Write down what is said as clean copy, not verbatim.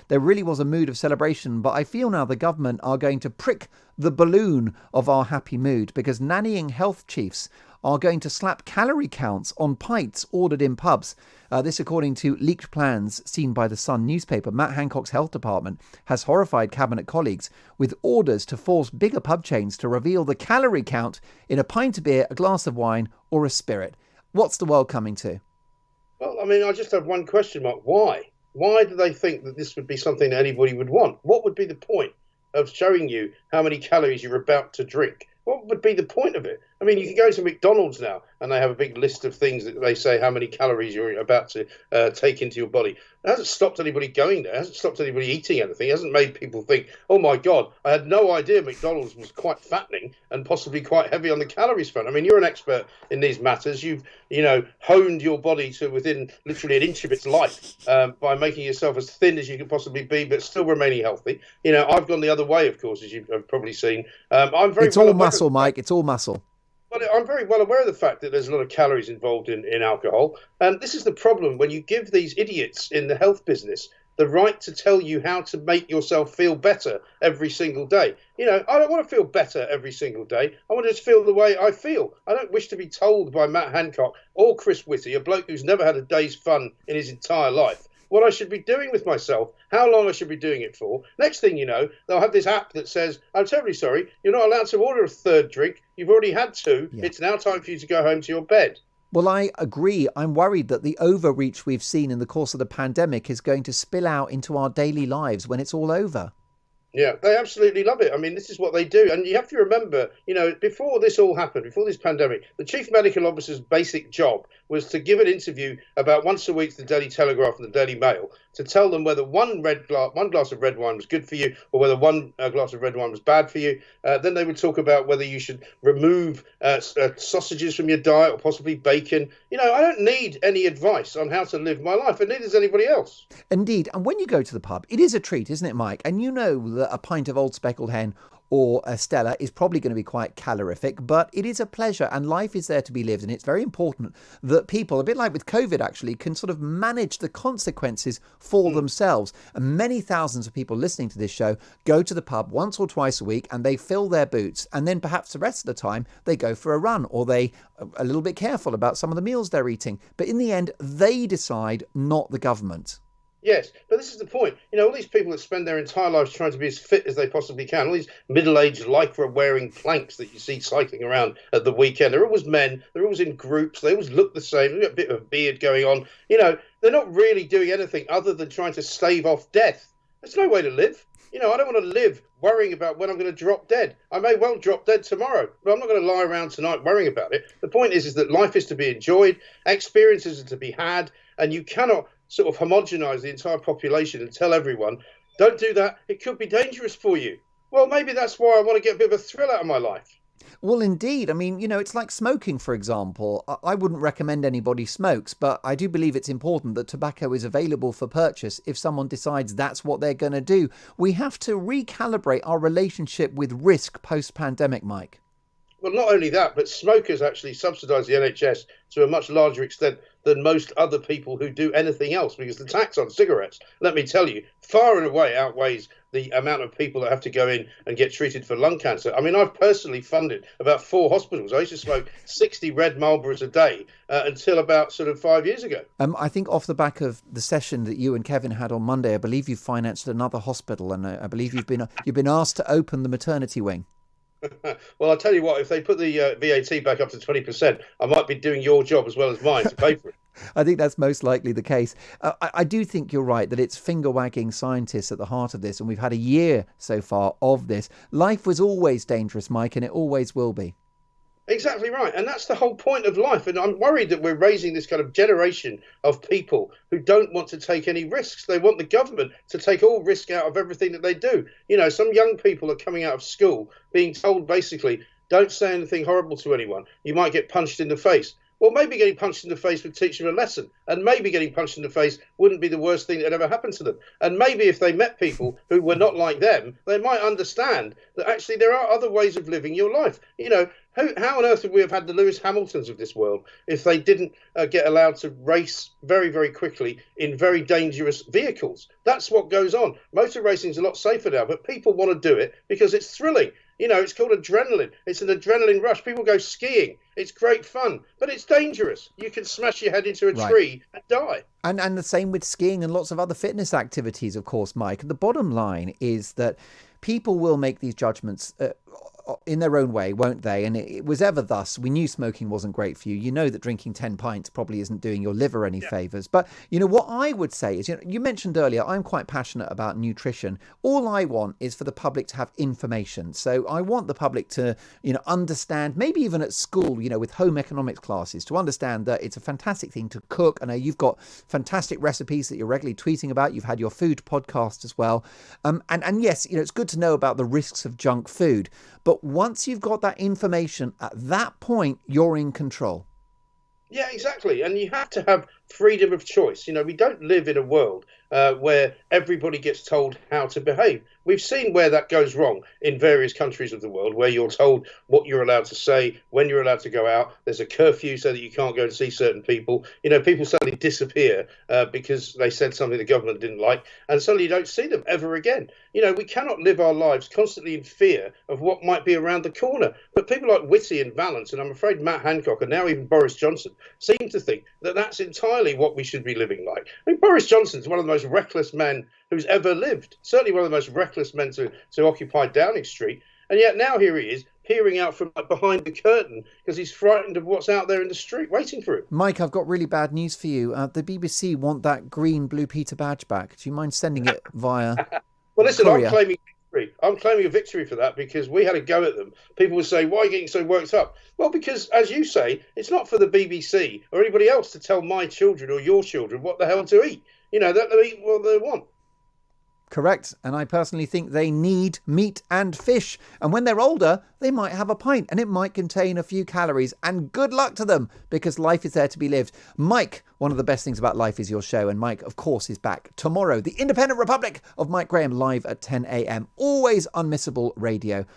there really was a mood of celebration. But I feel now the government are going to prick the balloon of our happy mood, because nannying health chiefs are going to slap calorie counts on pints ordered in pubs. This according to leaked plans seen by the Sun newspaper. Matt Hancock's health department has horrified cabinet colleagues with orders to force bigger pub chains to reveal the calorie count in a pint of beer, a glass of wine or a spirit. What's the world coming to? Well, I mean, I just have one question mark. Why? Why do they think that this would be something that anybody would want? What would be the point of showing you how many calories you're about to drink? What would be the point of it? I mean, you can go to McDonald's now and they have a big list of things that they say how many calories you're about to take into your body. It hasn't stopped anybody going there. It hasn't stopped anybody eating anything. It hasn't made people think, oh, my God, I had no idea McDonald's was quite fattening and possibly quite heavy on the calories front. I mean, you're an expert in these matters. You've, honed your body to within literally an inch of its life by making yourself as thin as you can possibly be, but still remaining healthy. I've gone the other way, of course, as you've probably seen. It's all muscle, Mike. It's all muscle. But I'm very well aware of the fact that there's a lot of calories involved in alcohol. And this is the problem when you give these idiots in the health business the right to tell you how to make yourself feel better every single day. I don't want to feel better every single day. I want to just feel the way I feel. I don't wish to be told by Matt Hancock or Chris Whitty, a bloke who's never had a day's fun in his entire life, what I should be doing with myself, how long I should be doing it for. Next thing you know, they'll have this app that says, I'm terribly sorry, you're not allowed to order a third drink. You've already had two. Yeah. It's now time for you to go home to your bed. Well, I agree. I'm worried that the overreach we've seen in the course of the pandemic is going to spill out into our daily lives when it's all over. Yeah, they absolutely love it. I mean, this is what they do. And you have to remember, before this all happened, before this pandemic, the chief medical officer's basic job was to give an interview about once a week to the Daily Telegraph and the Daily Mail to tell them whether one glass of red wine was good for you or whether one glass of red wine was bad for you. Then they would talk about whether you should remove sausages from your diet or possibly bacon. I don't need any advice on how to live my life, and neither does anybody else. Indeed. And when you go to the pub, it is a treat, isn't it, Mike? And you know that a pint of Old Speckled Hen or a Stella is probably going to be quite calorific, but it is a pleasure and life is there to be lived. And it's very important that people, a bit like with COVID actually, can sort of manage the consequences for themselves. And many thousands of people listening to this show go to the pub once or twice a week and they fill their boots. And then perhaps the rest of the time they go for a run or they are a little bit careful about some of the meals they're eating. But in the end, they decide, not the government. Yes, but this is the point. All these people that spend their entire lives trying to be as fit as they possibly can, all these middle-aged lycra-wearing planks that you see cycling around at the weekend, they're always men, they're always in groups, they always look the same, they've got a bit of a beard going on. They're not really doing anything other than trying to stave off death. There's no way to live. I don't want to live worrying about when I'm going to drop dead. I may well drop dead tomorrow, but I'm not going to lie around tonight worrying about it. The point is that life is to be enjoyed, experiences are to be had, and you cannot sort of homogenize the entire population and tell everyone, don't do that, it could be dangerous for you. Well, maybe that's why I want to get a bit of a thrill out of my life. Well, indeed. I mean, it's like smoking, for example. I wouldn't recommend anybody smokes, but I do believe it's important that tobacco is available for purchase if someone decides that's what they're going to do. We have to recalibrate our relationship with risk post-pandemic, Mike. Well, not only that, but smokers actually subsidise the NHS to a much larger extent than most other people who do anything else, because the tax on cigarettes, let me tell you, far and away outweighs the amount of people that have to go in and get treated for lung cancer. I mean, I've personally funded about 4 hospitals. I used to smoke 60 red Marlboros a day until about sort of 5 years ago. I think off the back of the session that you and Kevin had on Monday, I believe you financed another hospital, and I believe you've been asked to open the maternity wing. Well, I'll tell you what, if they put the VAT back up to 20%, I might be doing your job as well as mine to pay for it. I think that's most likely the case. I do think you're right that it's finger-wagging scientists at the heart of this, and we've had a year so far of this. Life was always dangerous, Mike, and it always will be. Exactly right. And that's the whole point of life. And I'm worried that we're raising this kind of generation of people who don't want to take any risks. They want the government to take all risk out of everything that they do. Some young people are coming out of school being told basically, don't say anything horrible to anyone. You might get punched in the face. Well, maybe getting punched in the face would teach them a lesson. And maybe getting punched in the face wouldn't be the worst thing that ever happened to them. And maybe if they met people who were not like them, they might understand that actually there are other ways of living your life. How on earth would we have had the Lewis Hamiltons of this world if they didn't get allowed to race very, very quickly in very dangerous vehicles? That's what goes on. Motor racing is a lot safer now, but people want to do it because it's thrilling. You know, it's called adrenaline. It's an adrenaline rush. People go skiing. It's great fun, but it's dangerous. You can smash your head into a tree and die. And the same with skiing and lots of other fitness activities, of course, Mike. The bottom line is that people will make these judgments in their own way, won't they? And it was ever thus. We knew smoking wasn't great for you. You know that drinking 10 pints probably isn't doing your liver any favours. But, you know, what I would say is, you mentioned earlier, I'm quite passionate about nutrition. All I want is for the public to have information. So I want the public to, understand, maybe even at school, with home economics classes, to understand that it's a fantastic thing to cook. I know you've got fantastic recipes that you're regularly tweeting about. You've had your food podcast as well. And yes, it's good to know about the risks of junk food. But once you've got that information, at that point, you're in control. Yeah, exactly. And you have to have freedom of choice. We don't live in a world where everybody gets told how to behave. We've seen where that goes wrong in various countries of the world, where you're told what you're allowed to say, when you're allowed to go out. There's a curfew so that you can't go and see certain people. People suddenly disappear because they said something the government didn't like, and suddenly you don't see them ever again. We cannot live our lives constantly in fear of what might be around the corner. But people like Whitty and Vallance, and I'm afraid Matt Hancock, and now even Boris Johnson, seem to think that that's entirely what we should be living like. I mean, Boris Johnson's one of the most reckless men who's ever lived, certainly one of the most reckless men to occupy Downing Street. And yet now here he is, peering out from behind the curtain because he's frightened of what's out there in the street waiting for him. Mike, I've got really bad news for you. The BBC want that green Blue Peter badge back. Do you mind sending it via Well, listen, courier? I'm claiming victory. I'm claiming a victory for that because we had a go at them. People would say, why are you getting so worked up? Well, because, as you say, it's not for the BBC or anybody else to tell my children or your children what the hell to eat. That they eat what they want. Correct. And I personally think they need meat and fish. And when they're older, they might have a pint and it might contain a few calories. And good luck to them, because life is there to be lived. Mike, one of the best things about life is your show. And Mike, of course, is back tomorrow. The Independent Republic of Mike Graham, live at 10 a.m. Always unmissable radio